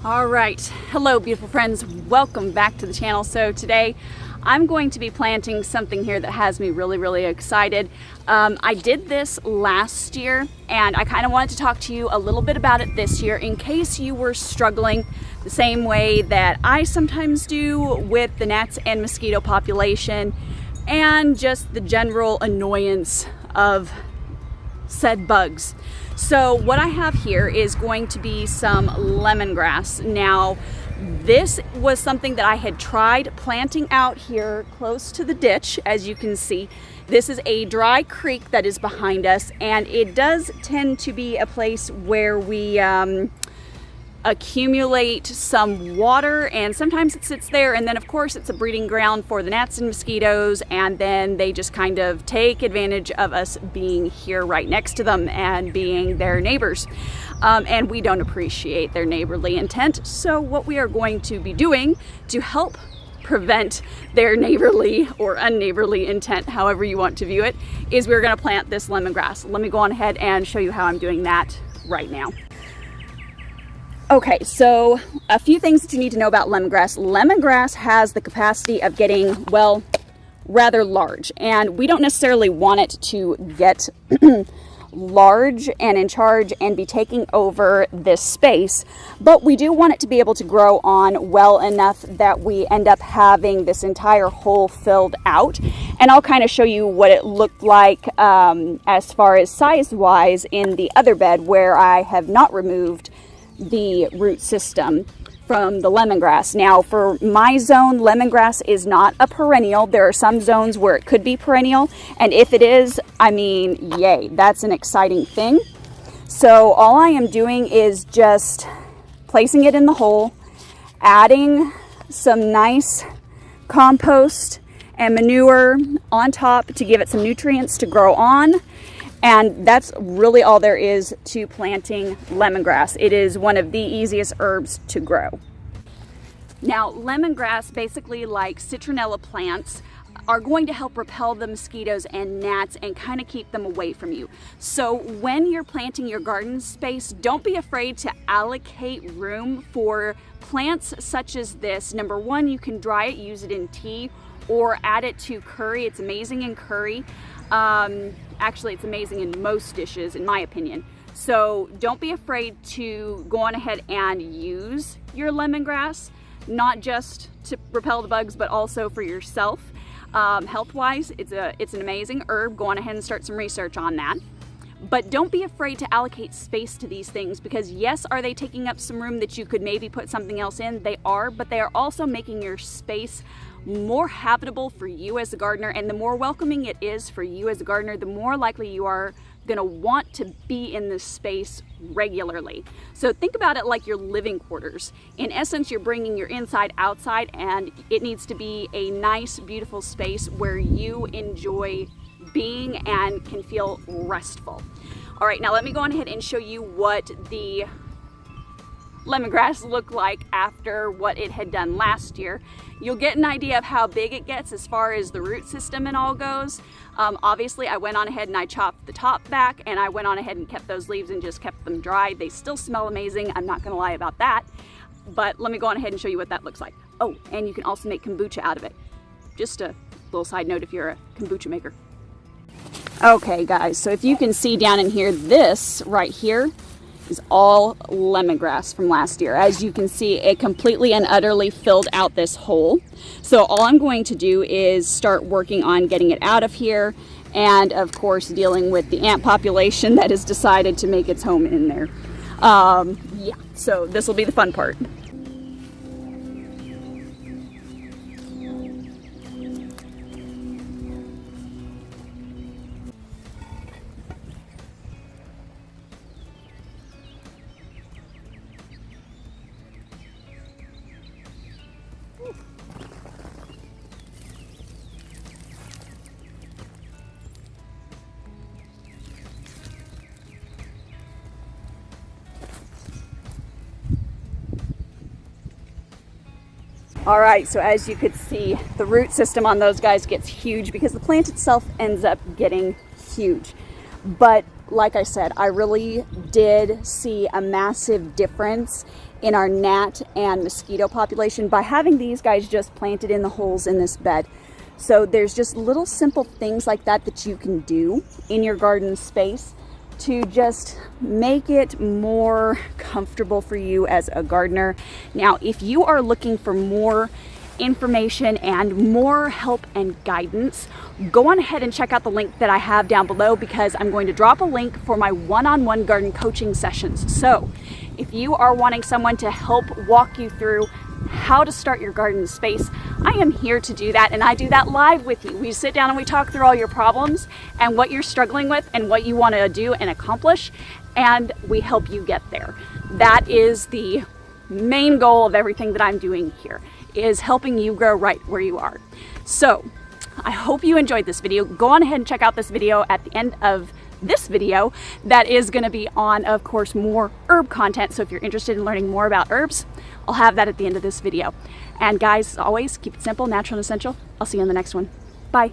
All right, hello beautiful friends, welcome back to the channel. So today I'm going to be planting something here that has me really excited. I did this last year and I kind of wanted to talk to you a little bit about it this year in case you were struggling the same way that I sometimes do with the gnats and mosquito population and just the general annoyance of said bugs. So what I have here is going to be some lemongrass. Now, this was something that I had tried planting out here close to the ditch. As you can see, this is a dry creek that is behind us, and it does tend to be a place where we accumulate some water, and sometimes it sits there, and then of course it's a breeding ground for the gnats and mosquitoes, and then they just kind of take advantage of us being here right next to them and being their neighbors, and we don't appreciate their neighborly intent. So what we are going to be doing to help prevent their neighborly or unneighborly intent, however you want to view it, is we're going to plant this lemongrass. Let me go on ahead and show you how I'm doing that right now. Okay, so a few things that you need to know about lemongrass. Lemongrass has the capacity of getting, well, rather large, and we don't necessarily want it to get large and in charge and be taking over this space, but we do want it to be able to grow on well enough that we end up having this entire hole filled out. And I'll kind of show you what it looked like as far as size-wise in the other bed where I have not removed the root system from the lemongrass. Now, for my zone, lemongrass is not a perennial. There are some zones where it could be perennial, and if it is, I mean, yay, that's an exciting thing. So all I am doing is just placing it in the hole, adding some nice compost and manure on top to give it some nutrients to grow on. And that's really all there is to planting lemongrass. It is one of the easiest herbs to grow. Now, lemongrass, basically like citronella plants, are going to help repel the mosquitoes and gnats and kind of keep them away from you. So when you're planting your garden space, don't be afraid to allocate room for plants such as this. Number one, you can dry it, use it in tea, or add it to curry. It's amazing in curry. Actually, it's amazing in most dishes, in my opinion. So don't be afraid to go on ahead and use your lemongrass, not just to repel the bugs, but also for yourself. Health-wise, it's an amazing herb. Go on ahead and start some research on that. But don't be afraid to allocate space to these things, because yes, are they taking up some room that you could maybe put something else in? They are, but they are also making your space more habitable for you as a gardener, and the more welcoming it is for you as a gardener, the more likely you are going to want to be in this space regularly. So think about it like your living quarters. In essence, you're bringing your inside outside, and it needs to be a nice, beautiful space where you enjoy being and can feel restful. All right, now let me go on ahead and show you what the lemongrass looked like after what it had done last year. You'll get an idea of how big it gets as far as the root system and all goes. Obviously, I went on ahead and I chopped the top back, and I went on ahead and kept those leaves and just kept them dry. They still smell amazing. I'm not going to lie about that. But let me go on ahead and show you what that looks like. Oh, and you can also make kombucha out of it. Just a little side note if you're a kombucha maker. Okay, guys, so if you can see down in here, this right here is all lemongrass from last year. As you can see, it completely and utterly filled out this hole. So all I'm going to do is start working on getting it out of here, and of course dealing with the ant population that has decided to make its home in there. Yeah, so this will be the fun part. All right, so as you could see, the root system on those guys gets huge because the plant itself ends up getting huge. But like I said, I really did see a massive difference in our gnat and mosquito population by having these guys just planted in the holes in this bed. So there's just little simple things like that that you can do in your garden space to just make it more comfortable for you as a gardener. Now, if you are looking for more information and more help and guidance, go on ahead and check out the link that I have down below, because I'm going to drop a link for my one-on-one garden coaching sessions. So if you are wanting someone to help walk you through how to start your garden space, I am here to do that, and I do that live with you. We sit down and we talk through all your problems and what you're struggling with and what you want to do and accomplish, and we help you get there. That is the main goal of everything that I'm doing here, is helping you grow right where you are. So I hope you enjoyed this video. Go on ahead and check out this video at the end of this video that is going to be on, of course, more herb content. So if you're interested in learning more about herbs, I'll have that at the end of this video. And guys, as always, keep it simple, natural, and essential. I'll see you in the next one. Bye.